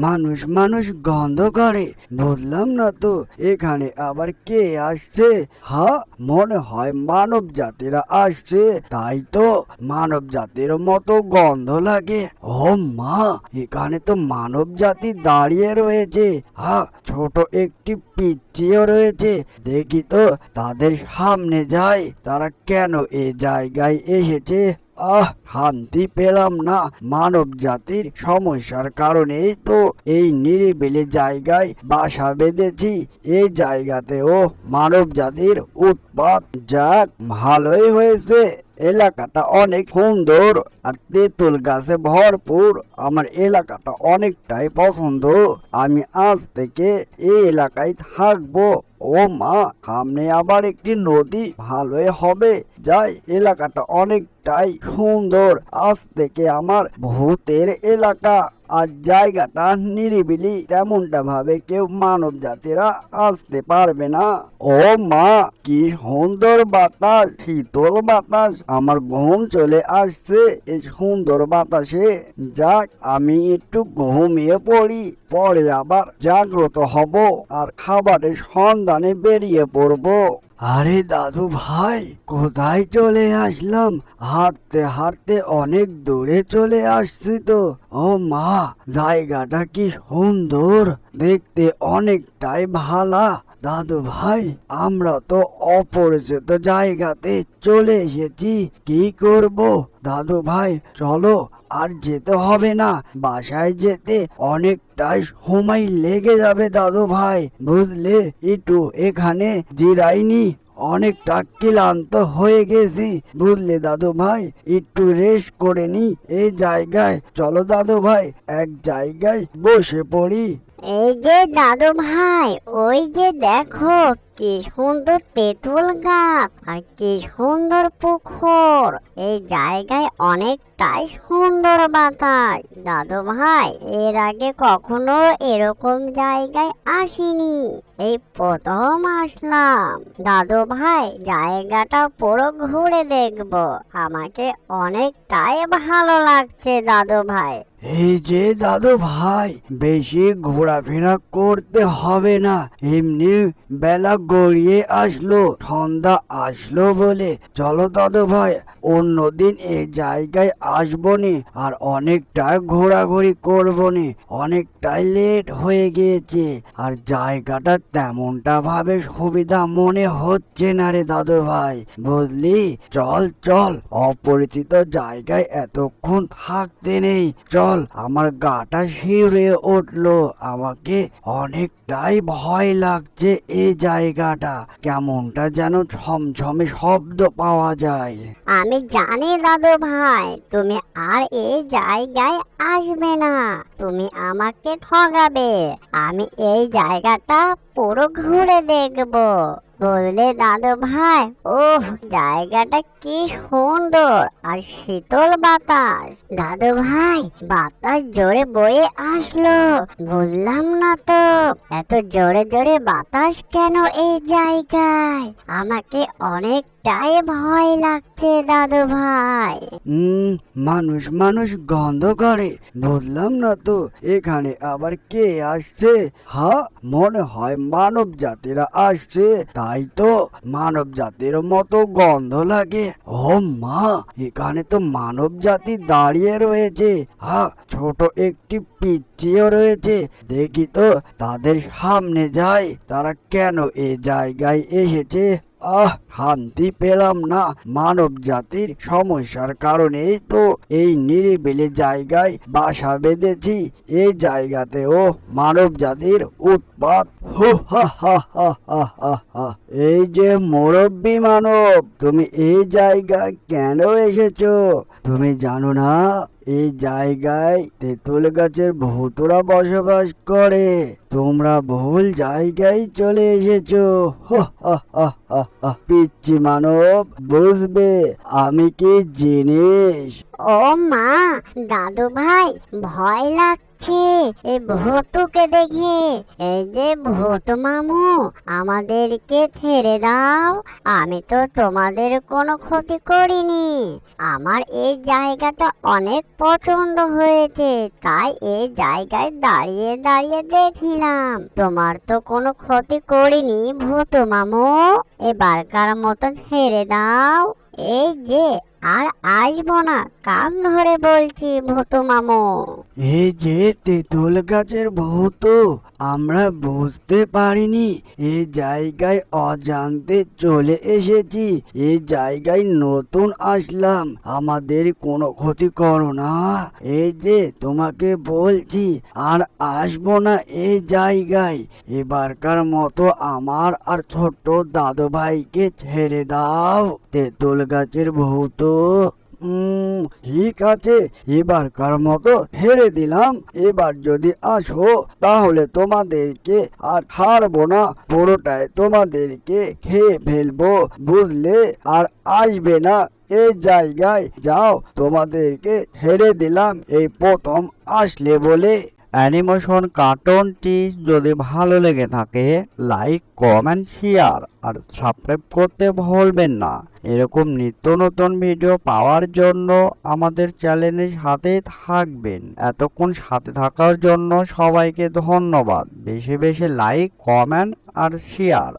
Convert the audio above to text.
মানুষ মানুষ গন্ধ করে, বুঝলাম না তো এখানে আবার কে আসছে। হ্যাঁ, মনে হয় মানব জাতিরা আসছে, তাই তো মানব জাতির মতো গন্ধ লাগে। ও মা, এখানে তো মানব জাতি দাঁড়িয়ে রয়েছে। হ্যাঁ, ছোট একটি পিচ্চিও রয়েছে। দেখি তো তাদের সামনে যাই, তারা কেন এ জায়গায় এসেছে। শান্তি পেলাম না। মানব জাতির সমস্যার কারণেই তো এই নিরিবিলি জায়গায় বাসা বেঁধেছি। এই জায়গাতেও মানব জাতির উৎপাত। যাক, ভালোই হয়েছে, এলাকাটা অনেক সুন্দর আর তেঁতুল গাছে ভরপুর। আমার এলাকাটা অনেকটাই পছন্দ। আমি আজ থেকে এই এলাকায় থাকবো। ও মা, সামনে আবার একটি নদী, ভালোই হবে। যাই, এলাকাটা অনেকটাই সুন্দর। আজ থেকে আমার ভূতের এলাকা। আর জায়গাটা নিরিবিলি, তেমনটা ভাবে কেউ মানব জাতিরা আসতে পারবে না। ও মা, কি সুন্দর বাতাস, শীতল বাতাস। আমার ঘুম চলে আসছে এই সুন্দর বাতাসে। যাক, আমি একটু ঘুমিয়ে পড়ি, পরে আবার জাগ্রত হব আর খাবারের সন্ধানে বেরিয়ে পড়ব। আরে দাদু ভাই, কোথায় চলে আসলাম? হাঁটতে হাঁটতে অনেক দূরে চলে আসছি তো। ও মা, জায়গাটা কি সুন্দর, দেখতে অনেকটাই ভালা। দাদু ভাই, আমরা তো অপরিচিত জায়গাতে চলে এসেছি, কি করব? দাদু ভাই চলো, আর যেতে হবে না। বাসায় যেতে অনেকটাই সময় লেগে যাবে দাদু ভাই, বুঝলে। একটু এখানে জিরাইনি, অনেকটা ক্লান্ত হয়ে গেছি, বুঝলে দাদু ভাই। একটু রেস্ট করে নি এই জায়গায়। চলো দাদু ভাই, এক জায়গায় বসে পড়ি। এই যে দাদু ভাই, ওই যে দেখো কি সুন্দর তেঁতুল গাছ আর কি সুন্দর পুকুর। এই জায়গায় অনেকটাই সুন্দর বাতাস। দাদু ভাই, এর আগে কখনো এরকম জায়গায় আসিনি, এই প্রথম আসলাম। দাদু ভাই, জায়গাটা পুরো ঘুরে দেখবো, আমাকে অনেকটাই ভালো লাগছে দাদু ভাই। এই যে দাদু ভাই, বেশি ঘোরাফেরা করতে হবে না, এমনি বেলা গড়িয়ে আসলো, সন্ধ্যা আসলো বলে। চলো দাদু ভাই, অন্যদিন এই জায়গায় আসবনি আর অনেকটা ঘোরাঘুরি করবনি। অনেকটাই লেট হয়ে গিয়েছে আর জায়গাটা তেমনটা ভাবে সুবিধা মনে হচ্ছে না রে দাদু ভাই, বুঝলি। চল চল, অপরিচিত জায়গায় এতক্ষণ থাকতে নেই। চল, আমার গাটা শিউরে উঠলো, আমাকে অনেকটাই ভয় লাগছে। এই জায়গাটা কেমনটা যেন ছমছমে শব্দ পাওয়া যায়। আমি জানি দাদু ভাই, তুমি আর এই জায়গায় আসবে না, তুমি আমাকে ঠগাবে। আমি এই জায়গাটা পুরো ঘুরে দেখবো, বুঝলে দাদু ভাই। ওহ, জায়গাটা কি সুন্দর আর শীতল বাতাস। দাদু ভাই, বাতাস জোরে বয়ে আসলো, বুঝলাম না তো এত জোরে জোরে বাতাস কেন এই জায়গায়। আমাকে অনেকটাই ভয় লাগছে দাদু ভাই। মানুষ মানুষ গন্ধ করে, বুঝলাম না তো এখানে আবার কে আসছে। হ্যাঁ, মনে হয় মানব জাতিরা আসছে, তাই তো মানব জাতির মতো গন্ধ লাগে। ও মা, এখানে তো মানব জাতি দাঁড়িয়ে রয়েছে। হ্যাঁ, ছোট একটি পিচ্চিও রয়েছে। দেখি তো তাদের সামনে যাই, তারা কেন এ জায়গায় এসেছে। শান্তি পেলাম না। মানব জাতির সমস্যার কারণেই তো এই নিরিবিলি জায়গায় বাসা বেঁধেছি। এই জায়গাতেও মানব জাতির উৎপাত। হু হা হা হা হা হা হা। এই যে মুরব্বী মানব, তুমি এই জায়গায় কেন এসেছো? তুমি জানো না এই জায়গায় তেঁতুল গাছের ভূতরা বসবাস করে? তোমরা ভুল জায়গায় চলে এসেছো। পিচ্চি মানব, বুঝবে আমি কি জিনিস। ও মা, দাদু ভাই, ভয় লাগছে। লাগছে এই ভূতুকে দেখে। এই যে ভূত মামু, আমাদেরকে ছেড়ে দাও। আমি তো তোমাদের কোনো ক্ষতি করিনি। আমার এই জায়গাটা অনেক পছন্দ হয়েছে, তাই এই জায়গায় দাঁড়িয়ে দাঁড়িয়ে দেখছিলাম। তোমার তো কোনো ক্ষতি করিনি ভূত মামু, এবারকার মতো ছেড়ে দাও। এই যে আর আসবো না, কান ধরে বলছি ভূত মামু। এই যে তেঁতুল গাছের ভূত, আমরা বুঝতে পারিনি এই জায়গায় অজান্তে চলে এসেছি। এই জায়গায় নতুন আসলাম, আমাদের কোনো ক্ষতি করো না। এই যে তোমাকে বলছি আর আসবো না এই জায়গায়। এবারকার মতো আমার আর ছোট্ট দাদু ভাইকে ছেড়ে দাও তেঁতুল গাছের ভূত। ঠিক আছে, এবারকার মতো ছেড়ে দিলাম। এবার যদি আসো তাহলে তোমাদেরকে আর ছাড়বো না, পুরোটাই তোমাদেরকে খেয়ে ফেলবো, বুঝলে? আর আসবে না এই জায়গায়। যাও, তোমাদেরকে ছেড়ে দিলাম এই প্রথম আসলে বলে। অ্যানিমেশন কার্টুনটি যদি ভালো লেগে থাকে লাইক, কমেন্ট, শেয়ার আর সাবস্ক্রাইব করতে ভুলবেন না। এরকম নিত্য নতুন ভিডিও পাওয়ার জন্য আমাদের চ্যানেলের সাথে থাকবেন। এতক্ষণ সাথে থাকার জন্য সবাইকে ধন্যবাদ। বেশি বেশি লাইক, কমেন্ট আর শেয়ার।